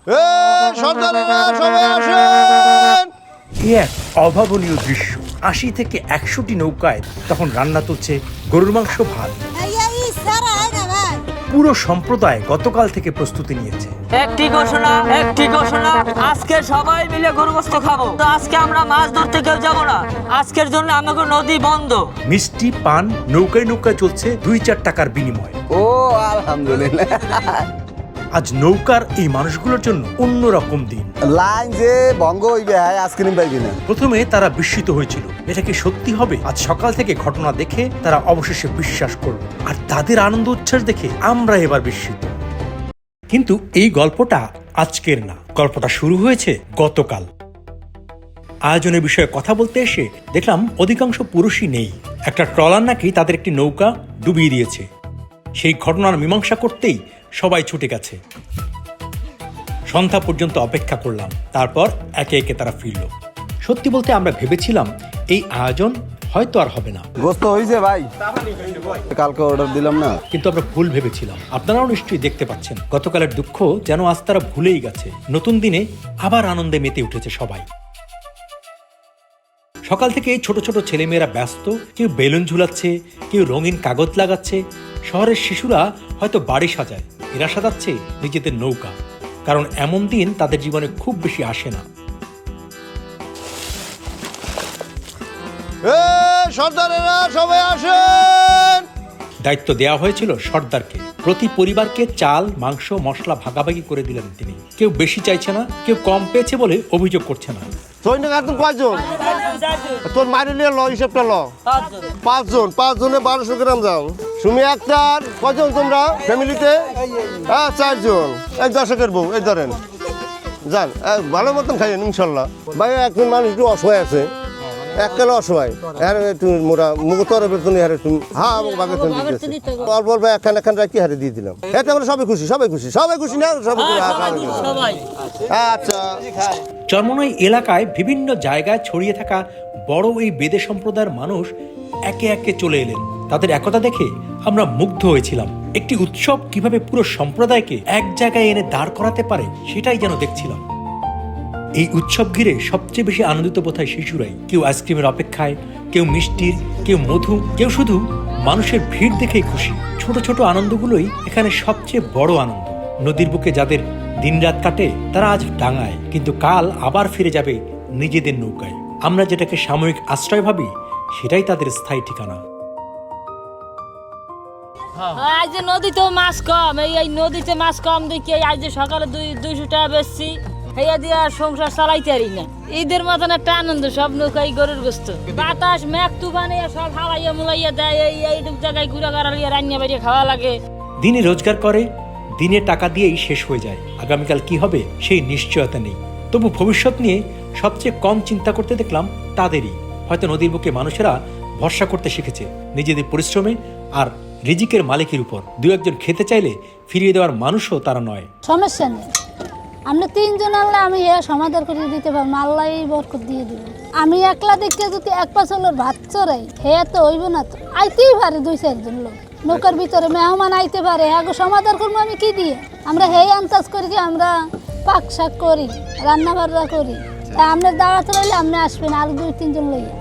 এক অভাবনীয় দৃশ্য। ৮০ থেকে ১০০টি নৌকায় তখন রান্না তুলছে গরুর মাংস, ভাত। পুরো সম্প্রদায় গতকাল থেকে প্রস্তুতি নিয়েছে। একটি ঘোষণা, আজকে সবাই মিলে গরু গোশত খাবো। তো আজকে আমরা মাছ ধরতে কেউ যাবো না, আজকের জন্য আমাকে নদী বন্ধ। মিষ্টি, পান, নৌকায় নৌকায় চলছে ২-৪ টাকার বিনিময়। ও আলহামদুলিল্লাহ। আজ নৌকার এই মানুষগুলোর জন্য অন্যরকম দিন। লাইন যে ভঙ্গ হইবে, আইসক্রিম পাইবি না। প্রথমে তারা বিস্মিত হয়েছিল, এটা কি সত্যি হবে? আজ সকাল থেকে ঘটনা দেখে তারা অবশেষে বিশ্বাস করল, আর তাদের আনন্দ উচ্ছ্বাস দেখে আমরা এবার বিস্মিত। কিন্তু এই গল্পটা আজকের না, গল্পটা শুরু হয়েছে গতকাল। আয়োজনের বিষয়ে কথা বলতে এসে দেখলাম অধিকাংশ পুরুষই নেই। একটা ট্রলার নাকি তাদের একটি নৌকা ডুবিয়ে দিয়েছে। সেই ঘটনার মীমাংসা করতেই সবাই ছুটে গেছে। সন্ধ্যা পর্যন্ত অপেক্ষা করলাম, তারপর একে একে তারা ফিরল। সত্যি বলতে আমরা ভেবেছিলাম এই আয়োজন হয়তো আর হবে না। গোস্ত হইছে ভাই, কালকে অর্ডার দিলাম না। কিন্তু আমরা ভুল ভেবেছিলাম। আপনারাও নিশ্চয়ই দেখতে পাচ্ছেন, গতকালের দুঃখ যেন আজ তারা ভুলেই গেছে। নতুন দিনে আবার আনন্দে মেতে উঠেছে সবাই। সকাল থেকে ছোট ছোট ছেলেমেয়েরা ব্যস্ত, কেউ বেলুন ঝুলাচ্ছে, কেউ রঙিন কাগজ লাগাচ্ছে। শহরের শিশুরা হয়তো বাড়ি সাজায়, এরা সাজাচ্ছে নিজেদের নৌকা, কারণ এমন দিন তাদের জীবনে খুব বেশি আসে না। সর্দারেরা সবাই আসেন। দায়িত্ব দেওয়া হয়েছিল সর্দারকে। প্রতি পরিবারকে চাল, মাংস, মশলা ভাগাভাগি করে দিলেন তিনি। কেউ বেশি চাইছে না, কেউ কম পেয়েছে বলে অভিযোগ করছে না। সৈনিক একদম কয়জন? তোর মারি নিয়ে ল, হিসেবটা ল। ৫ জন, ৫ জনে ১২০০ গ্রাম যাও। তুমি একটার কয়জন তোমরা ফ্যামিলিতে? ৪ জন। এই দর্শকের বউ, এই ধরেন যান, ভালো মতন খাইয়েন ইনশাল্লাহ। ভাই একজন মানুষ একটু অসহায় আছে, এককালে অসহায়, একটু মোরা মুখ তরফের জন্য একটু বাঘে অল্প অল্প একখান রাখি হারে দিয়ে দিলাম। এতে আমরা সবাই খুশি, সবাই খুশি, সবাই খুশি না? সবাই। আচ্ছা, চরমনাই এলাকায় বিভিন্ন জায়গায় ছড়িয়ে থাকা বড় এই বেদে সম্প্রদায়ের মানুষ একে একে চলে এলেন। তাদের একতা দেখে আমরা মুগ্ধ হয়েছিলাম। একটি উৎসব কিভাবে পুরো সম্প্রদায়কে এক জায়গায় এনে দাঁড় করাতে পারে সেটাই যেন দেখছিলাম। এই উৎসব ঘিরে সবচেয়ে বেশি আনন্দিত বোধহয় শিশুরাই। কেউ আইসক্রিমের অপেক্ষায়, কেউ মিষ্টির, কেউ মধু, কেউ শুধু মানুষের ভিড় দেখেই খুশি। ছোট ছোট আনন্দগুলোই এখানে সবচেয়ে বড় আনন্দ। নদীর বুকে যাদের দিনরাত কাটে তারা আজ ডাঙায়, কিন্তু কাল আবার ফিরে যাবে নিজেদের নৌকায়। আমরা যেটাকে সাময়িক আশ্রয় ভাবি, সেটাই তাদের স্থায়ী ঠিকানা। আজ যে নদীতে মাছ কম, এই নদীতে মাছ কম দেখি আজ যে সকালে 200 টাকা বেচছি, হেয়া দিয়া সংসার চালাইতে পারি না। ঈদের মতন একটা আনন্দ, সব নৌকাই গরুর গোস্ত। বাতাস মেঘ তুফানে সব হাওয়াইয়া মুলাইয়া দেয়, এইটুক জায়গায় ঘুরে গাড়ালিয়া রান্না বাড়িয়ে খাওয়া লাগে। দিনে রোজগার করে, দিনে টাকা দিয়েই শেষ হয়ে যায়। আগামীকাল কি হবে সেই নিশ্চয়তা নেই। তবু ভবিষ্যৎ নিয়ে সবচেয়ে কম চিন্তা করতে দেখলাম তাদেরই। হয়তো নদীর বুকে মানুষেরা ভরসা করতে শিখেছে নিজেদের পরিশ্রমে আর রিজিকের মালিকের উপর। দু একজন খেতে চাইলে ফিরিয়ে দেওয়ার মানুষও তারা নয়। সমস্যা নেই, আমরা 3 জন আনলে আমি সমাধান করে দিতে পারবো, আল্লাহ বরকত দিয়ে দিব। আমি একলা দেখতে যদি 1 পাঁচলের ভাত চড়াই, হে তো হইব না। তো আইতেই পারে 2-4 জন লোক নৌকার ভিতরে, মেহমান আইতে পারে, হ্যাঁ সমাধান করবো আমি কি দিয়ে? আমরা হেই আন্দাজ করি কি আমরা পাক শাক করি, রান্না বান্না করি। আপনার দাওয়াত রইলে আপনি আসবেন, আর 2-3 জন লইয়া।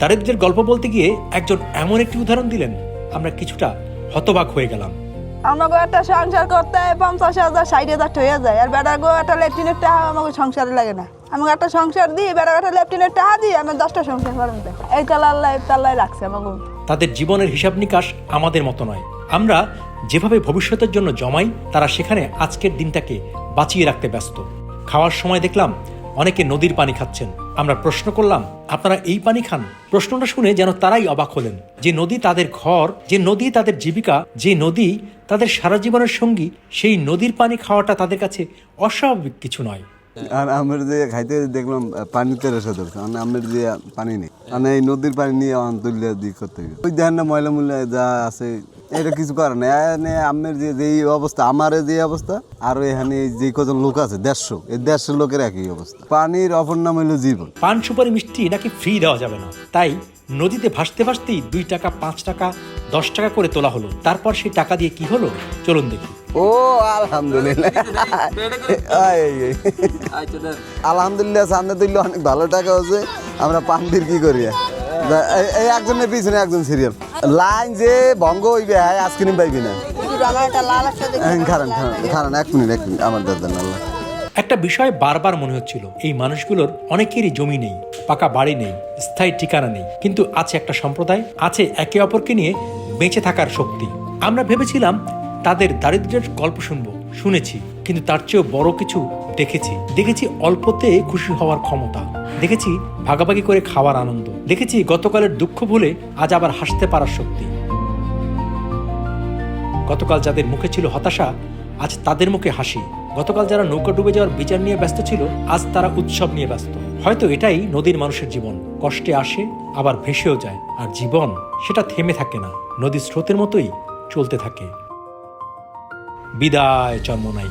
দারিদ্র্যের গল্প বলতে গিয়ে একজন এমন একটি উদাহরণ দিলেন, আমরা কিছুটা হতবাক হয়ে গেলাম। আমাকে একটা সংসার করতে 50,000 60,000 হয়ে যায়, আর বেড়া গো একটা লেফটিনের টাকা আমাকে সংসারে লাগে না। আমাকে একটা সংসার দিই, বেড়া একটা লেফটিনের টাকা দিই, আমার 10টা সংসার করেন। এই কাল আল্লাহ তাল্লাহ রাখছে আমাকে। তাদের জীবনের হিসাব নিকাশ আমাদের মতো নয়। আমরা যেভাবে ভবিষ্যতের জন্য জমাই, তারা সেখানে আজকের দিনটাকে বাঁচিয়ে রাখতে ব্যস্ত। খাওয়ার সময় দেখলাম অনেকে নদীর পানি খাচ্ছেন। আমরা প্রশ্ন করলাম, আপনারা এই পানি খান? প্রশ্নটা শুনে যেন তারাই অবাক হলেন। যে নদী তাদের ঘর, যে নদী তাদের জীবিকা, যে নদী তাদের সারা জীবনের সঙ্গী, সেই নদীর পানি খাওয়াটা তাদের কাছে অস্বাভাবিক কিছু নয়। আর আমরা যে খাইতে দেখলাম পানিতে রেসে ধরছে, আমরা যে পানি নেই, মানে এই নদীর পানি নিয়ে তুলিয়া দিয়ে করতে হবে। ওই দেখেন না ময়লা মূল্য যা আছে, এটা কিছু করে না। আমের যে অবস্থা, আমার যে অবস্থা, আর এখানে যে কজন লোক আছে 150, এই 150 লোকের একই অবস্থা। পানির অপর নাম হইল জীবন। পান সুপারি মিষ্টি নাকি ফ্রি দেওয়া যাবে না, তাই নদীতে ভাসতে ভাসতেই 2 টাকা, 5 টাকা 10 টাকা করে তোলা হলো। তারপর সেই টাকা দিয়ে কি হলো চলুন দেখি। ও আলহামদুলিল্লাহ, আলহামদুলিল্লাহ, সামনে তুললে অনেক ভালো টাকা হচ্ছে। আমরা পান্ডির কি করি, এই একজনের পিছনে একজন সিরিয়াল লাইন যে ভঙ্গ হইবে, হ্যাঁ আইসক্রিম পাইবি না। খারান খারান, এক মিনিট আমার দাদা আল্লাহ। একটা বিষয় বারবার মনে হচ্ছিল, এই মানুষগুলোর অনেকেরই জমি নেই, পাকা বাড়ি নেই, স্থায়ী ঠিকানা নেই, কিন্তু আছে একটা সম্প্রদায়, আছে একে অপরকে নিয়ে বেঁচে থাকার শক্তি। আমরা ভেবেছিলাম তাদের দারিদ্র্যের গল্প শুনেছি, কিন্তু তার চেয়েও বড় কিছু দেখেছি অল্পতে খুশি হওয়ার ক্ষমতা, দেখেছি ভাগাভাগি করে খাওয়ার আনন্দ, দেখেছি গতকালের দুঃখ ভুলে আজ আবার হাসতে পারার শক্তি। গতকাল যাদের মুখে ছিল হতাশা, আজ তাদের মুখে হাসি। গতকাল যারা নৌকা ডুবে যাওয়ার বিচার নিয়ে ব্যস্ত ছিল, আজ তারা উৎসব নিয়ে ব্যস্ত। হয়তো এটাই নদীর মানুষের জীবন, কষ্টে আসে আবার ভেসেও যায়, আর জীবন সেটা থেমে থাকে না, নদীর স্রোতের মতোই চলতে থাকে। বিদায় চরমোনাই।